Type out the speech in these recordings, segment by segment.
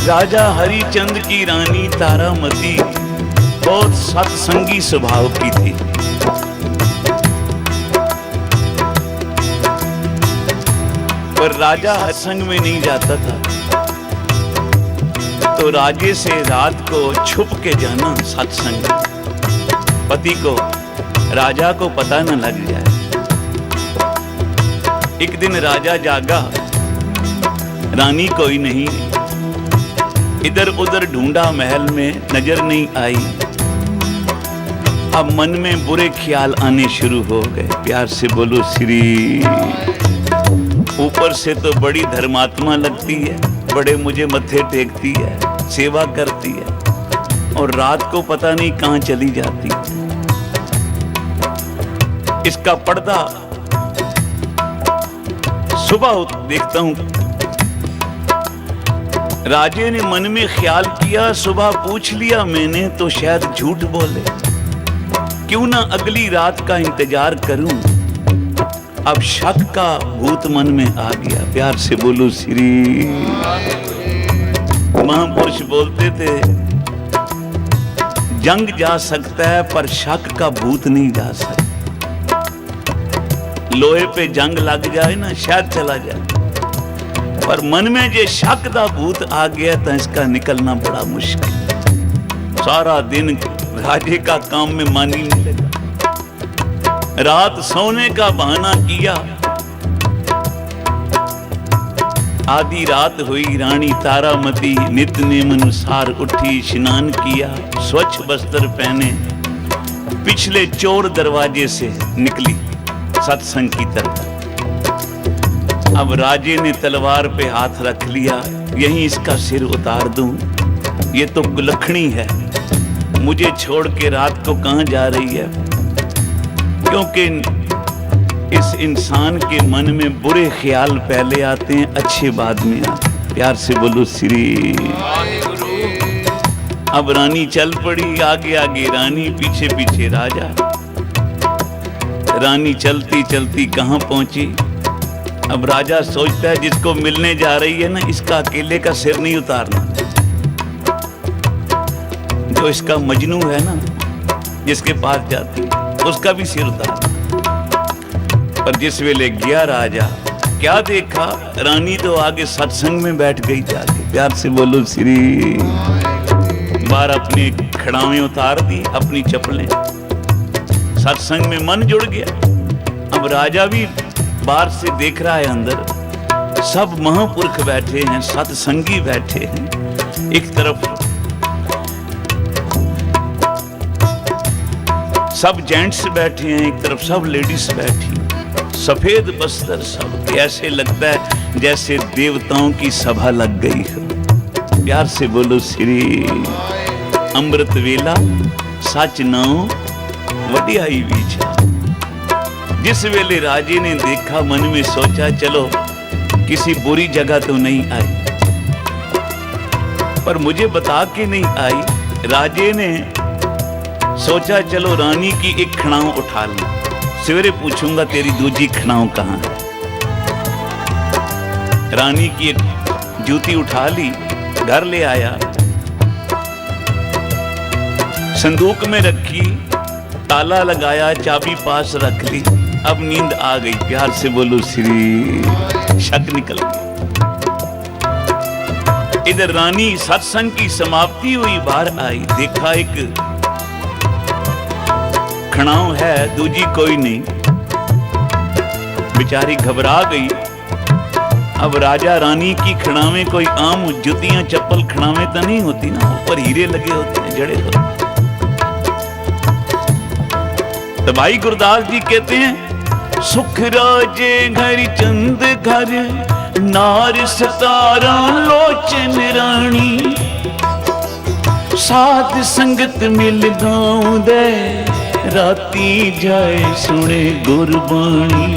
राजा हरिचंद की रानी तारामती बहुत सत्संगी स्वभाव की थी। पर राजा सत्संग में नहीं जाता था, तो राजे से रात को छुप के जाना सत्संग, पति को राजा को पता न लग जाए। एक दिन राजा जागा, रानी कोई नहीं, इधर उधर ढूंढा महल में, नजर नहीं आई। अब मन में बुरे ख्याल आने शुरू हो गए। प्यार से बोलो श्री। ऊपर से तो बड़ी धर्मात्मा लगती है, बड़े मुझे मत्थे टेकती है, सेवा करती है, और रात को पता नहीं कहां चली जाती है। इसका पर्दा सुबह देखता हूं, राजे ने मन में ख्याल किया, सुबह पूछ लिया मैंने तो शायद झूठ बोले, क्यों ना अगली रात का इंतजार करूं। अब शक का भूत मन में आ गया। प्यार से बोलो श्री। महापुरुष बोलते थे जंग जा सकता है पर शक का भूत नहीं जा सकता। लोहे पे जंग लग जाए ना, शायद चला जाए, पर मन में जे शक का भूत आ गया तो इसका निकलना बड़ा मुश्किल। सारा दिन राजे का काम में मन ही नहीं लगा। रात सोने का बहाना किया। आधी रात हुई, रानी तारामती नित्य नेम अनुसार उठी, स्नान किया, स्वच्छ वस्त्र पहने पिछले चोर दरवाजे से निकली सत्संग की तरफ। अब राजे ने तलवार पे हाथ रख लिया, यहीं इसका सिर उतार दूं, ये तो कुलखणी है, मुझे छोड़ के रात को कहां जा रही है। क्योंकि इस इंसान के मन में बुरे ख्याल पहले आते हैं, अच्छे बाद में आते हैं। प्यार से बोलो श्री। अब रानी चल पड़ी, आगे आगे रानी, पीछे पीछे राजा। रानी चलती चलती कहां पहुंची। अब राजा सोचता है जिसको मिलने जा रही है ना, इसका अकेले का सिर नहीं उतारना। जो इसका मजनू है ना, जिसके पास जाती है, उसका भी सिर उतारना। पर जिस वेले गया राजा, क्या देखा, रानी तो आगे सत्संग में बैठ गई जाके। प्यार से बोलो श्री। बार अपनी खड़ावें उतार दी, अपनी चप्पलें, सत्संग में मन जुड़ गया। अब राजा भी बाहर से देख रहा है, अंदर सब महापुरुष बैठे हैं, सत्संगी बैठे हैं। एक तरफ सब जेंट्स बैठे हैं, एक तरफ सब लेडीज बैठी, सफेद बस्तर सब। ऐसे लगता है जैसे देवताओं की सभा लग गई हो। प्यार से बोलो श्री। अमृत वेला सच नाओ वडियाई विचार। जिस वेले राजे ने देखा, मन में सोचा चलो किसी बुरी जगह तो नहीं आई, पर मुझे बता के नहीं आई। राजे ने सोचा चलो रानी की एक खड़ाऊ उठा ली, सवेरे पूछूंगा तेरी दूजी खड़ाऊ कहां है। रानी की एक जूती उठा ली, घर ले आया, संदूक में रखी, ताला लगाया, चाबी पास रख ली। अब नींद आ गई। प्यार से बोलो श्री। शक निकल गया। इधर रानी सत्संग की समाप्ति हुई, बाहर आई, देखा एक खड़ाऊ है, दूजी कोई नहीं। बेचारी घबरा गई। अब राजा रानी की खड़ावें कोई आम जुतियां चप्पल खड़ावें तो नहीं होती ना, ऊपर हीरे लगे होते हैं, जड़े होते। तो भाई गुरदास जी कहते हैं, सुख राजे हरिचंद घर, नार सतारा लोचन रानी। साध संगत मिल गाँव दे, राती जाए सुने गुरबाणी।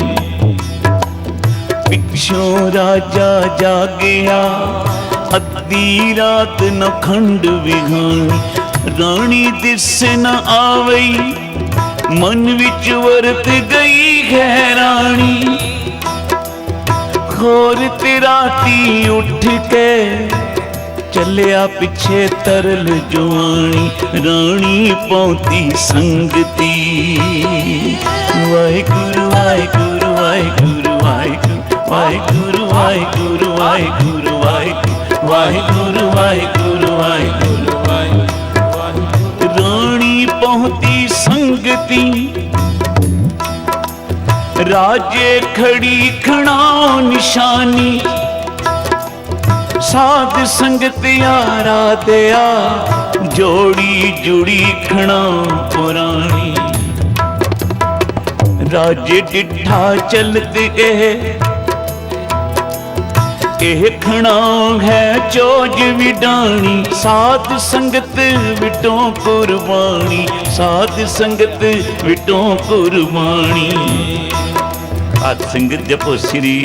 पिछों राजा जागया, अद्धी रात न खंड विघानी। रानी दिस न आवई, मन विच वरत गई हैरानी। खोर ते राती उठ के चलिया पिछे तरल जुआनी, रानी पौती संगती। वाहिगुरु वाहिगुरु वाहिगुरु वाहिगुरु वाहिगुरु वाहिगुरु वाहिगुरु वाहिगुरु वाहिगुरु वाहिगुरु वाहिगुरु। रानी पहुंची संगती, राजे खड़ी खड़ाओ निशानी। साध संगत यारा दया, जोड़ी जुड़ी खड़ा पुरानी। राजे डिठा चलते एह खड़ा है चोज विडानी। साध संगत विटो कुर्बानी, साध संगत विटो कुर्बानी। साध संगत जपो श्री।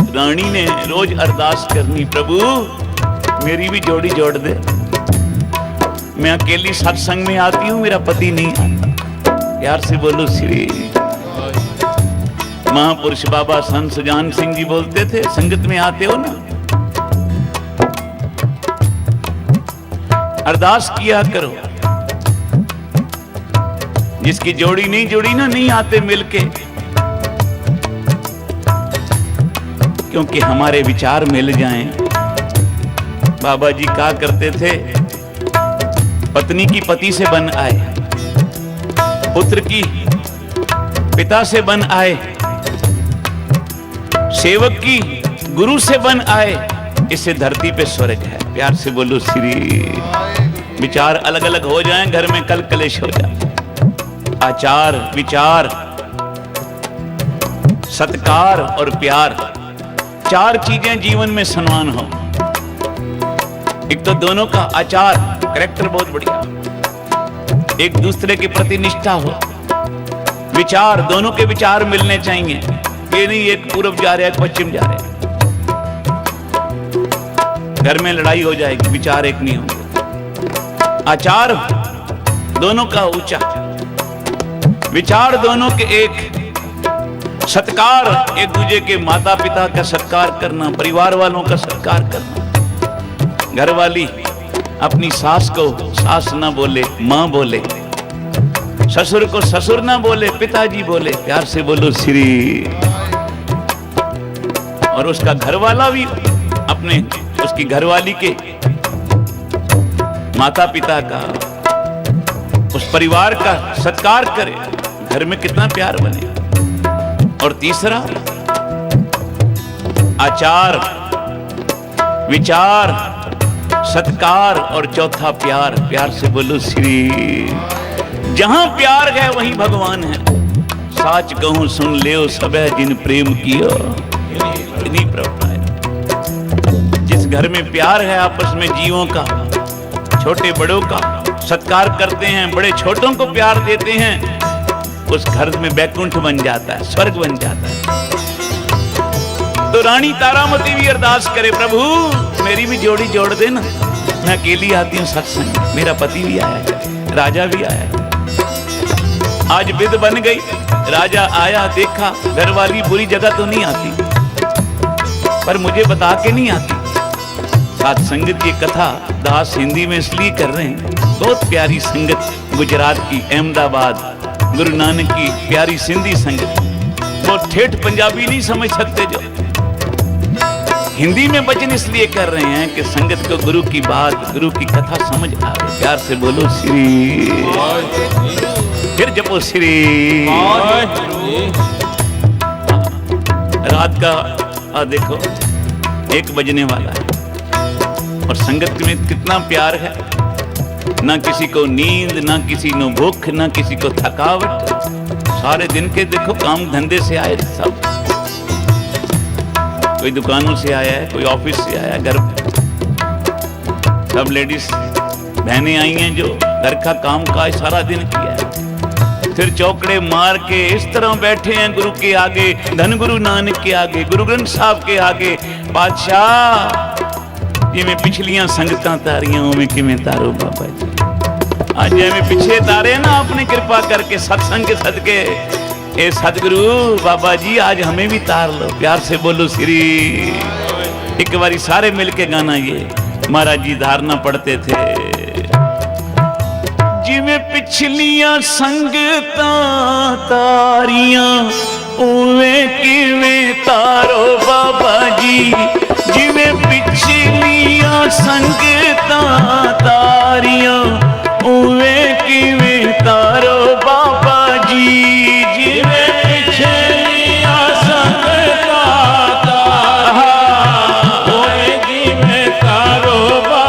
रानी ने रोज अरदास करनी, प्रभु मेरी भी जोड़ी जोड़ दे। मैं अकेली सत्संग में आती हूँ, मेरा पति नहीं आता। प्यार से बोलो श्री। महापुरुष बाबा संत सुजान सिंह जी बोलते थे, संगत में आते हो ना, अरदास किया करो। जिसकी जोड़ी नहीं जुड़ी ना, नहीं आते मिलके, क्योंकि हमारे विचार मिल जाएं। बाबा जी कहा करते थे, पत्नी की पति से बन आए, पुत्र की पिता से बन आए, सेवक की गुरु से बन आए, इससे धरती पे स्वर्ग है। प्यार से बोलो श्री। विचार अलग अलग हो जाएं, घर में कल कलेश हो जाए। आचार, विचार, सत्कार और प्यार, चार चीजें जीवन में समान हो। एक तो दोनों का आचार, कैरेक्टर बहुत बढ़िया, एक दूसरे के प्रति निष्ठा हो। विचार, दोनों के विचार मिलने चाहिए। ये नहीं एक पूर्व जा रहा है, एक पश्चिम जा रहा है, घर में लड़ाई हो जाएगी, विचार एक नहीं होंगे। आचार दोनों का ऊंचा, विचार दोनों के एक। सत्कार, एक दूसरे के माता पिता का सत्कार करना, परिवार वालों का सत्कार करना। घर वाली अपनी सास को सास ना बोले, मां बोले। ससुर को ससुर ना बोले, पिताजी बोले। प्यार से बोलो श्री। और उसका घर वाला भी अपने उसकी घरवाली के माता पिता का, उस परिवार का सत्कार करे। घर में कितना प्यार बने। और तीसरा आचार, विचार, सत्कार, और चौथा प्यार। प्यार से बोलो श्री। जहां प्यार है वहीं भगवान है। साच कहूं सुन ले सबे जिन प्रेम किया, इतनी प्रभुता है। जिस घर में प्यार है आपस में जीवों का, छोटे बड़ों का सत्कार करते हैं, बड़े छोटों को प्यार देते हैं, उस घर में बैकुंठ बन जाता है, स्वर्ग बन जाता है। तो रानी तारामती भी अरदास करे, प्रभु मेरी भी जोड़ी जोड़ देना। मैं अकेली आती हूँ सत्संग, मेरा पति भी आया है, राजा भी आया है। आज विध बन गई, राजा आया, देखा घरवाली बुरी जगह तो नहीं आती, पर मुझे बता के नहीं आती। साथ संगत की कथा दास हिंदी में इसलिए कर रहे हैं, बहुत प्यारी संगत गुजरात की, अहमदाबाद गुरु नानक की प्यारी सिंधी संगत। वो ठेठ पंजाबी नहीं समझ सकते, जो हिंदी में वचन इसलिए कर रहे हैं कि संगत को गुरु की बात, गुरु की कथा समझ आवे। प्यार से बोलो श्री। फिर जपो श्री। रात का देखो 1 बजने वाला है, और संगत में कितना प्यार है। ना किसी को नींद, ना किसी को भूख, ना किसी को थकावट। सारे दिन के देखो काम धंधे से आए सब, कोई दुकानों से आया है, कोई ऑफिस से आया है, घर सब लेडीज बहनें आई हैं जो घर का काम काज सारा दिन किया है। फिर चौकड़े मार के इस तरह बैठे हैं गुरु के आगे, धन गुरु नानक के आगे, गुरु ग्रंथ साहब के आगे। पातशाह जिमें पिछलियां संगतां तारियां उमें किमें तारो बाबा जी। आज जिमें पिछले तारे ना अपनी कृपा करके सत्संग के सदके, ए सदगुरु बाबा जी आज हमें भी तार लो। प्यार से बोलो श्री। एक बारी सारे मिलके गाना ये महाराज जी धारणा पढ़ते थे। जिवें पिछलियां संगतां तारियां उवें किवें तारो बाबा जी। जिवें पिछलियां संगतां तारियां उवें किवें तारो बाबा जी। जिवें पिछलियां संगतां तारियां उवें किवें तारो बाबा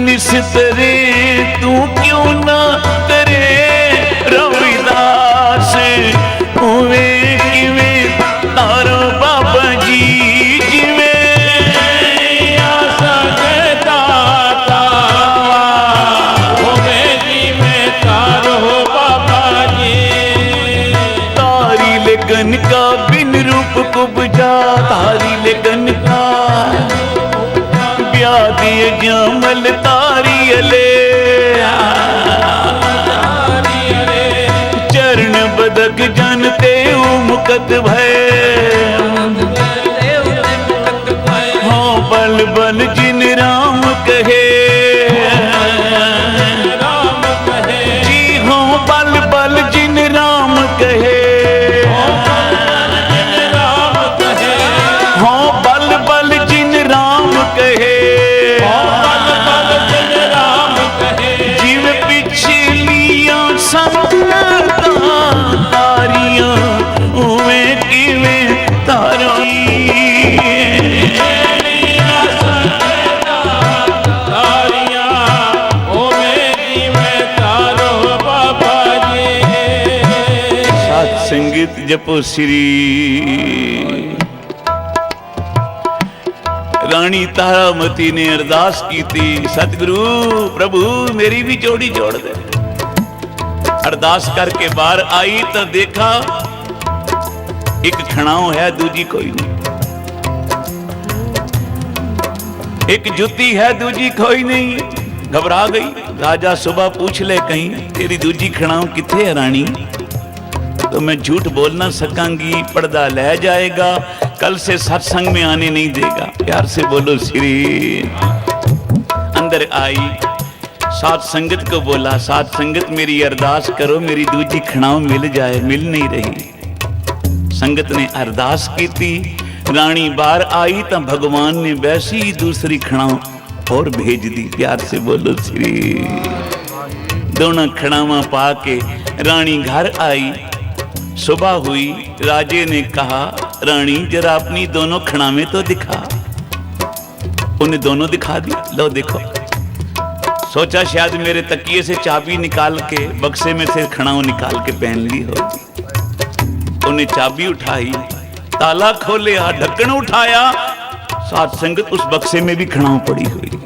निस्तरे तू क्यों ना करे रविदास उवे किवें तारो बाबा जी। जिवें संगता उवे किवें तारो बाबा जी। तारी लगन का बिन रूप को बुझा तारी लगन का दिए जामल तारियले चरण बदक जानते मुकत भय। हाँ बल बल जिन राम कहे जी। हाँ बल बल जिन राम कहे। हाँ बल बल जिन राम कहे। संगीत जपो श्री। रानी तारामती ने अरदास की थी सतगुरु प्रभु मेरी भी जोड़ी जोड़ दे। अरदास करके बाहर आई तो देखा एक खड़ाओं है दूजी कोई नहीं, एक जुती है दूजी कोई नहीं। घबरा गई। राजा सुबह पूछ ले कहीं तेरी दूजी खड़ाओं किथे है रानी, तो मैं झूठ बोल ना सकांगी, पर्दा ले जाएगा, कल से सत्संग में आने नहीं देगा। प्यार से बोलो श्री। अंदर आई साथ संगत को बोला साथ संगत मेरी अरदास करो मेरी दूजी खड़ाओं मिल जाए। मिल नहीं रही। संगत ने अरदास की थी। रानी बाहर आई तो भगवान ने वैसी दूसरी खड़ाओं और भेज दी। प्यार से बोलो श्री। दोनों खड़ावा पा के रानी घर आई। सुबह हुई। राजे ने कहा रानी जरा अपनी दोनों खड़ावें तो दिखा। उन्हें दोनों दिखा दी। लो देखो। सोचा शायद मेरे तकिए से चाबी निकाल के बक्से में से खड़ाओं निकाल के पहन ली होगी। उन्हें चाबी उठाई, ताला खोले, ढक्कन उठाया, साथ संगत उस बक्से में भी खड़ाओं पड़ी हुई है।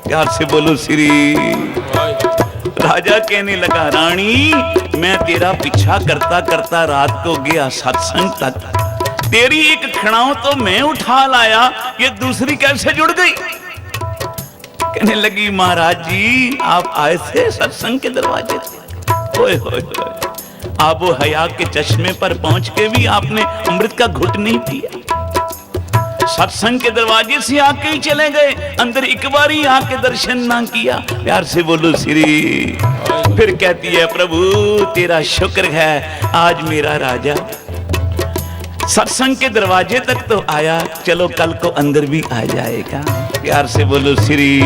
प्यार से बोलो श्री। राजा कहने लगा रानी मैं तेरा पीछा करता करता रात को गया सत्संग तक, तेरी एक खड़ाओं तो मैं उठा लाया, ये दूसरी कैसे जुड़ गई। कहने लगी महाराज जी आप आए थे सत्संग के दरवाजे से। ओए होए होए, आप वो हया के चश्मे पर पहुंच के भी आपने अमृत का घुट नहीं पिया। सत्संग के दरवाजे से आके ही चले गए, अंदर एक बार ही आके दर्शन ना किया। प्यार से बोलो श्री। फिर कहती है प्रभु तेरा शुक्र है आज मेरा राजा सत्संग के दरवाजे तक तो आया, चलो कल को अंदर भी आ जाएगा। प्यार से बोलो श्री।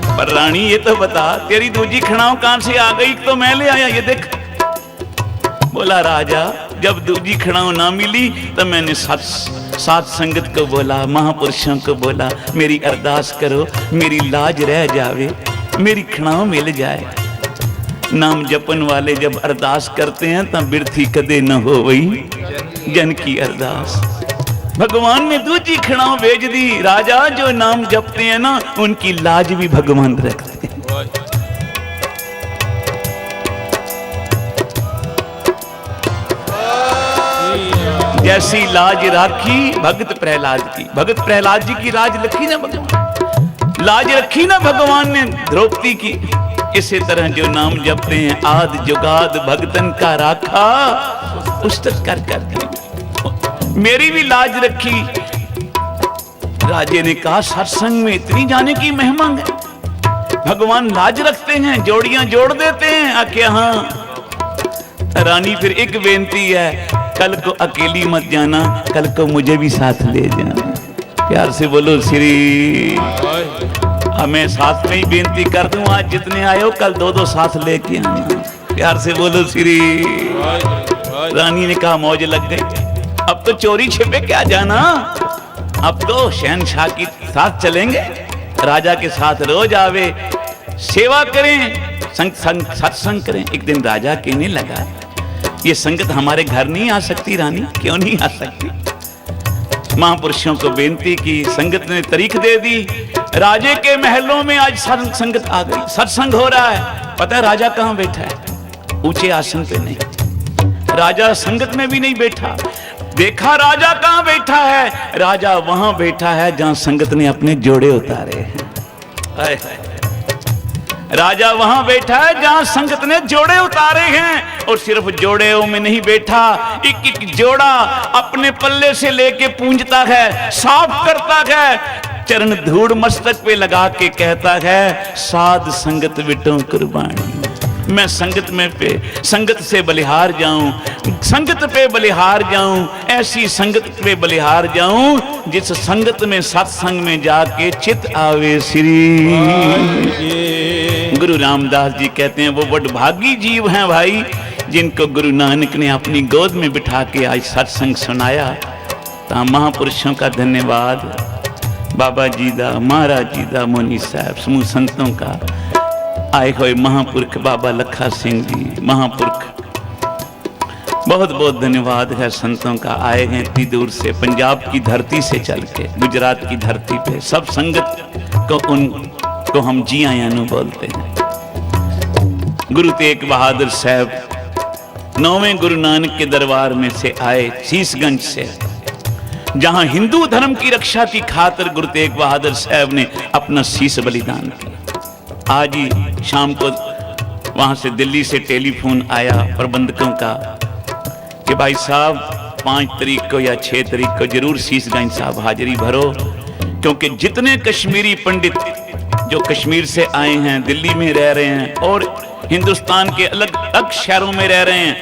पर रानी ये तो बता तेरी दूजी खड़ाव कहां से आ गई, तो मैं ले आया, ये देख। बोला राजा जब दूजी खड़ाव ना मिली तो मैंने सात संगत को बोला, महापुरुषों को बोला मेरी अरदास करो, मेरी लाज रह जावे, मेरी खड़ाव मिल जाए। नाम जपन वाले जब अरदास करते हैं तो बिरथी कदे न हो वही जन की अरदास। भगवान ने दूजी खड़ाव भेज दी। राजा जो नाम जपते हैं ना उनकी लाज भी भगवान रखते हैं। जैसी लाज राखी भगत प्रहलाद की, भगत प्रहलाद जी की लाज रखी ना भगवान, लाज रखी ना भगवान ने द्रौपदी की। इसी तरह जो नाम जपते हैं आद जुगाद भगतन का राखा पुस्तक कर कर मेरी भी लाज रखी। राजे ने कहा सत्संग में इतनी जाने की महिमा है, भगवान लाज रखते हैं, जोड़ियां जोड़ देते हैं। आके हाँ रानी फिर एक बेनती है, कल को अकेली मत जाना, कल को मुझे भी साथ ले जाना। प्यार से बोलो श्री। मैं साथ में ही बेनती कर दूं, आज जितने आए हो कल दो दो साथ लेके आना। प्यार से बोलो श्री। रानी ने कहा मौज लग गई, अब तो चोरी छिपे क्या जाना, अब तो शहनशाह के साथ चलेंगे, राजा के साथ रोज आवे, सेवा करें, सत्संग करें। एक दिन राजा कहने लगा ये संगत हमारे घर नहीं आ सकती रानी, क्यों नहीं आ सकती? महापुरुषों को बेनती की, संगत ने तारीख दे दी। राजे के महलों में आज संगत आ गई, सत्संग हो रहा है। पता है राजा कहां बैठा है? ऊंचे आसन पे नहीं, राजा संगत में भी नहीं बैठा। देखा राजा कहां बैठा है? राजा वहां बैठा है जहां संगत ने अपने जोड़े उतारे हैं। राजा वहां बैठा है जहां संगत ने जोड़े उतारे हैं, और सिर्फ जोड़ेों में नहीं बैठा, एक एक जोड़ा अपने पल्ले से लेके पूंजता है, साफ करता है, चरण धूड़ मस्तक पे लगा के कहता है साध संगत विटों कुर्बानी। मैं संगत में पे संगत से बलिहार जाऊं, संगत पे बलिहार जाऊं, ऐसी संगत पे बलिहार जाऊं जिस संगत में सत्संग में जाके चित आवे श्री। गुरु रामदास जी कहते हैं वो बड़भागी जीव हैं भाई जिनको गुरु नानक ने अपनी गोद में बिठा के आज सत्संग सुनाया। तो महापुरुषों का धन्यवाद, बाबा जी दा, महाराज जी दा, मोनी साहब, समूह संतों का, आए हुए महापुरख बाबा लखा सिंह जी महापुरख, बहुत बहुत धन्यवाद है संतों का। आए हैं इतनी दूर से, पंजाब की धरती से चल के गुजरात की धरती पे, सब संगत को उनको हम जी आयानु बोलते हैं। गुरु तेग बहादुर साहब 9वें गुरु नानक के दरबार में से आए, शीशगंज से, जहां हिंदू धर्म की रक्षा की खातिर गुरु तेग बहादुर साहब ने अपना शीश बलिदान किया। आज ही शाम को वहां से दिल्ली से टेलीफोन आया प्रबंधकों का कि भाई साहब 5 तारीख को या 6 तारीख को जरूर शीशगंज साहब हाजिरी भरो, क्योंकि जितने कश्मीरी पंडित जो कश्मीर से आए हैं, दिल्ली में रह रहे हैं और हिंदुस्तान के अलग अलग शहरों में रह रहे हैं,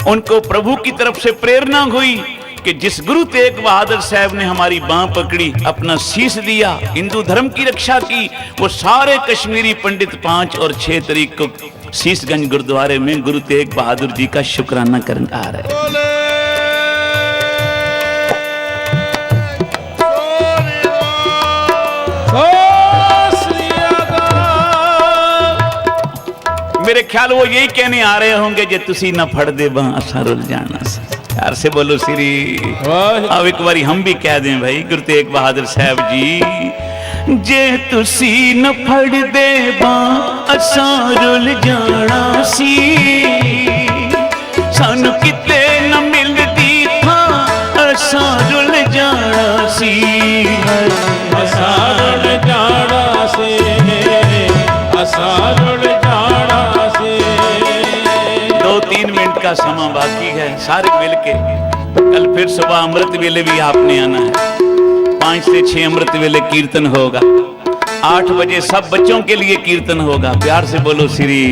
उनको प्रभु की तरफ से प्रेरणा हुई कि जिस गुरु तेग बहादुर साहब ने हमारी बांह पकड़ी, अपना शीश दिया, हिंदू धर्म की रक्षा की, वो सारे कश्मीरी पंडित 5 और 6 तारीख को शीशगंज गुरुद्वारे में गुरु तेग बहादुर जी का शुक्राना करने आ रहे हैं। मेरे ख्याल वो यही कहने आ रहे होंगे जे तुसी न फड़ दे बां असा रुल जाना सी। प्यार से बोलो श्री। अब एक बारी हम भी कह दें भाई गुरु तेग बहादुर साहब जी, जे तुसी न फड़ दे बां असा रुल जाना सी, सानू किते न मिलदी थां असा रुल जाना सी, असा रुल जाना सी, असा रुल जाना सी। 2-3 मिनट का समा बाकी बाकी है, सारे मिल के। कल फिर सुबह अमृत वेले भी आपने आना है। 5 से 6 अमृत वेले कीर्तन होगा। 8 बजे सब बच्चों के लिए कीर्तन होगा। प्यार से बोलो श्री।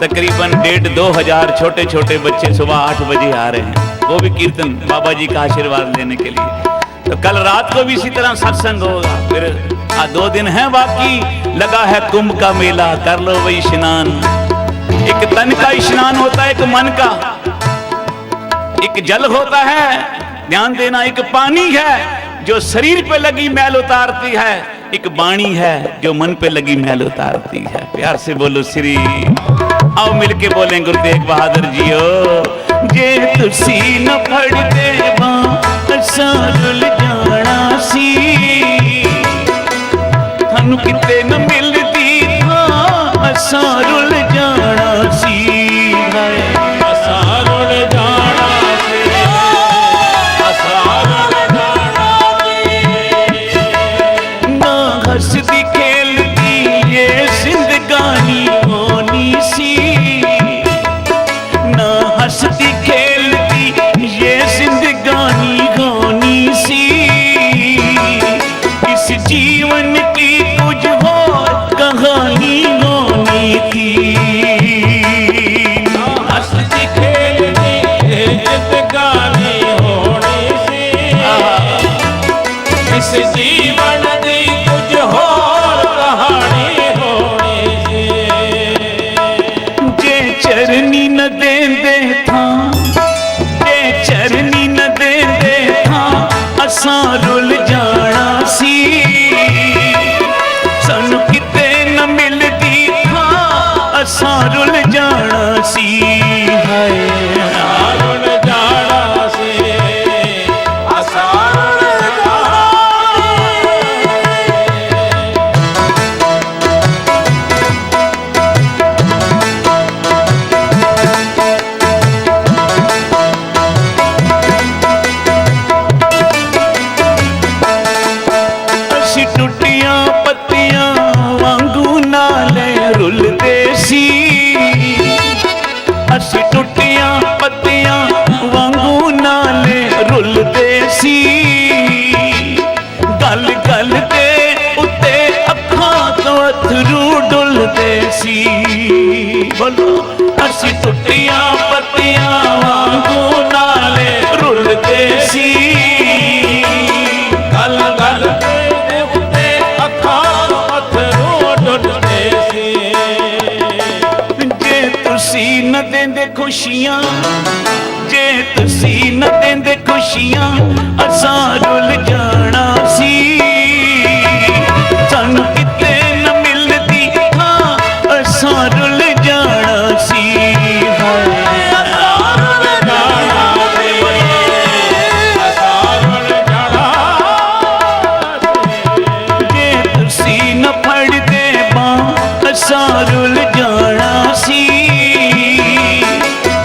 तकरीबन 1,500-2 हजार छोटे छोटे बच्चे सुबह 8 बजे आ रहे हैं, वो भी कीर्तन बाबा जी का आशीर्वाद लेने के लिए। तो कल रात को भी इसी तरह सत्संग होगा। फिर 2 दिन है बाकी, लगा है कुंभ का मेला, कर लो वही स्नान। एक तन का स्नान होता है, एक मन का। एक जल होता है, ध्यान देना, एक पानी है जो शरीर पे लगी मैल उतारती है, एक वाणी है जो मन पे लगी मैल उतारती है। प्यार से बोलो श्री। आओ मिलके बोलें गुरु तेग बहादुर जियो। जे तुसी न फड़ते असा रुल जाना सी, थानू किते न मिलदी था असा रुल जाना सी। असा रुल जाना सी, असा रुल जाना सी। ना हंसदी खेलदी ये जिंदगानी होनी सी, ना हंसदी खेलदी ये जिंदगानी होनी सी। इस जीवन की कुछ और कहानी होनी थी। हंसती खेलती जिंदगानी होनी सी, इस जीवन दी कुछ होर कहानी होनी सी। जे चरनी न देंदे था, जे चरनी न देंदे था असां रुल जाना सी। सानू किते न मिलदी था असां रुल जाना सी। हाय असा रुल जाना सी, असा रुल जाना असी टुटियां पत्तियां वांगू नाले रुलदे सी। असी टुटियां पत्तियां वांगू नाले रुलदे सी। गल गल दे उत्ते अखां तो अथरू डुलदे सी। बोलो असी टुटियां पत्तियां वांगू नाले रुलदे सी। गल गल दे उत्ते अखां अथरू डुलदे सी। जे तुसी न देंदे खुशियां, जे तुसी न देंदे खुशियां असां रुल जाना सी। सानू किते न मिलदी था असां रुल जाना सी। असा रुल जाना सी, असा रुल जाना सी। जे तुसी न फड़दे बां असां रुल जाना सी।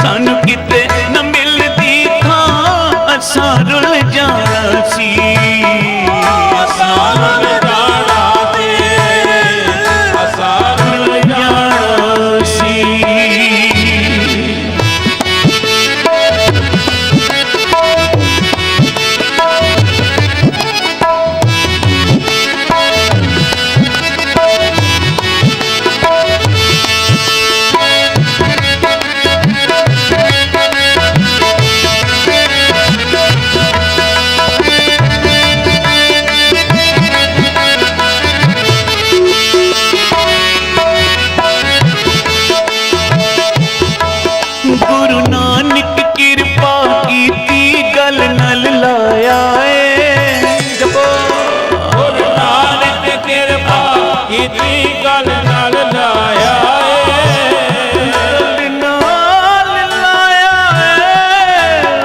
सानू किते न मिलदी था असां रुल जाना सी। असा रुल जाना सी, असा रुल जाना सी। गुरु नानक कृपा कीती गल नल लाया ए। जपो गुरु नानक कृपा कीती गल नाल लाया ए। गल नाल लाया ए,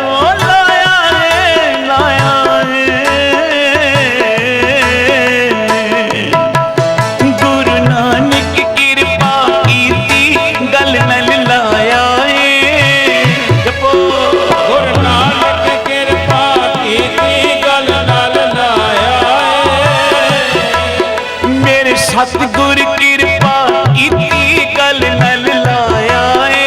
ओ लाया ए, लाया ए। गुरु नानक कृपा कीती गल नल लाया ए। जपो गुरु नानक कृपा कीती गल नाल लाया ए। मेरे सतगुर कृपा कीती गल नल लाया ए।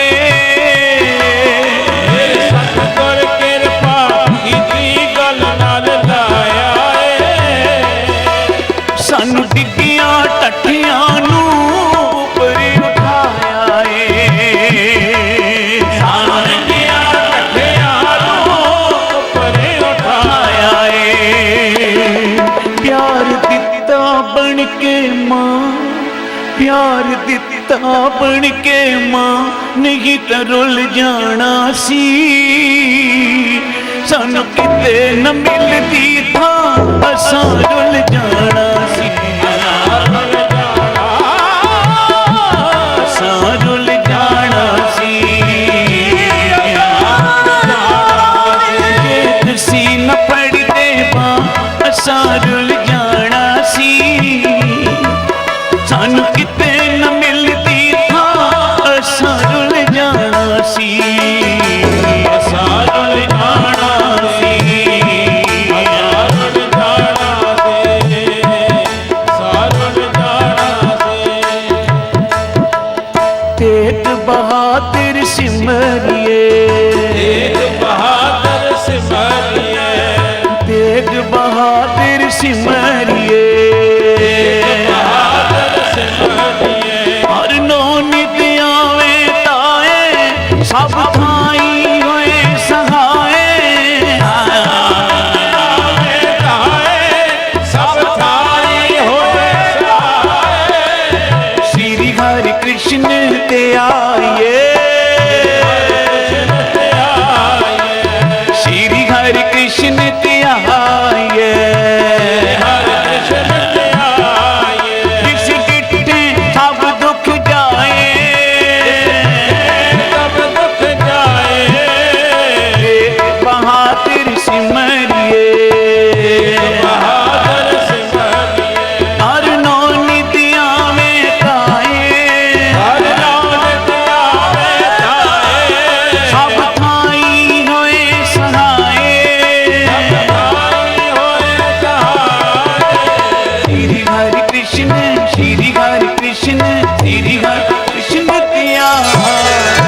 ਪਿਤਾ ਬਣ ਕੇ ਮਾਂ ਨਹੀਂ ਤਾਂ ਰੁੱਲ ਜਾਣਾ ਸੀ ਸਾਨੂੰ ਕਿਤੇ ਨਾ ਮਿਲਦੀ ਥਾਂ ਅਸਾਂ ਰੁੱਲ ਜਾਣਾ ਸੀ ਅਸਾਂ ਰੁੱਲ ਜਾਣਾ ਸੀ ਜੇ ਤੁਸੀਂ ਨਾ ਪੜ੍ਹਦੇ ਮਾਂ ਅਸਾਂ ਰੁੱਲ ਜਾਣਾ ਸੀ ਸਾਨੂੰ ਕਿਤੇ ਨਾ ਮਿਲਦੀ ਥਾਂ ਅਸਾਂ ਰੁੱਲ ਜਾਣਾ ਸੀ ਅਸਾਂ ਰੁੱਲ ਜਾਣਾ ਸੀ ਤੇਗ ਬਹਾਦਰ ਸਿਮਰਿਏ ਤੇਗ ਬਹਾਦਰ ਸਿਮਰਿਏ ਤੇਗ ਬਹਾਦਰ ਸਿਮਰਿਏ ਹਰ ਨੋ ਨਿਤ ਆਵੇ ਤਾਏ ਸਭ ਥਾਈ ਹੋਏ ਸਹਾਏ ਸਭ ਥਾਈ ਹੋਏ ਸ੍ਰੀ ਹਰਿ ਕ੍ਰਿਸ਼ਨ ਤੇ ਆਈਏ ਸ੍ਰੀ ਹਰਿ ਕ੍ਰਿਸ਼ਨ ਤੇ ਆਈਏ ਜਿਸ ਡਿੱਠੇ ਸਭ ਦੁੱਖ ਜਾਏ ਸਭ ਦੁੱਖ ਜਾਏ ਬਹਾਦਰ ਸਿਮਰਿਏ ਬਹਾਦਰ ਸਿਮਰਿਏ ਹਰ ਨੋ ਨਿਤ ਆਵੇ ਤਾਏ ਹਰ ਨਾਮ ਆਵੇ ਤਾਏ ਸਭ ਥਾਈ ਹੋਏ ਸਹਾਏ ਥਾਈ ਹੋਏ ਸਹਾਏ ਸ੍ਰੀ ਹਰਿ ਕ੍ਰਿਸ਼ਨ ਸ੍ਰੀ ਹਰਿ ਕ੍ਰਿਸ਼ਨ ਸ੍ਰੀ ਹਰਿ ਕ੍ਰਿਸ਼ਨ ਤੇ ਆਈਏ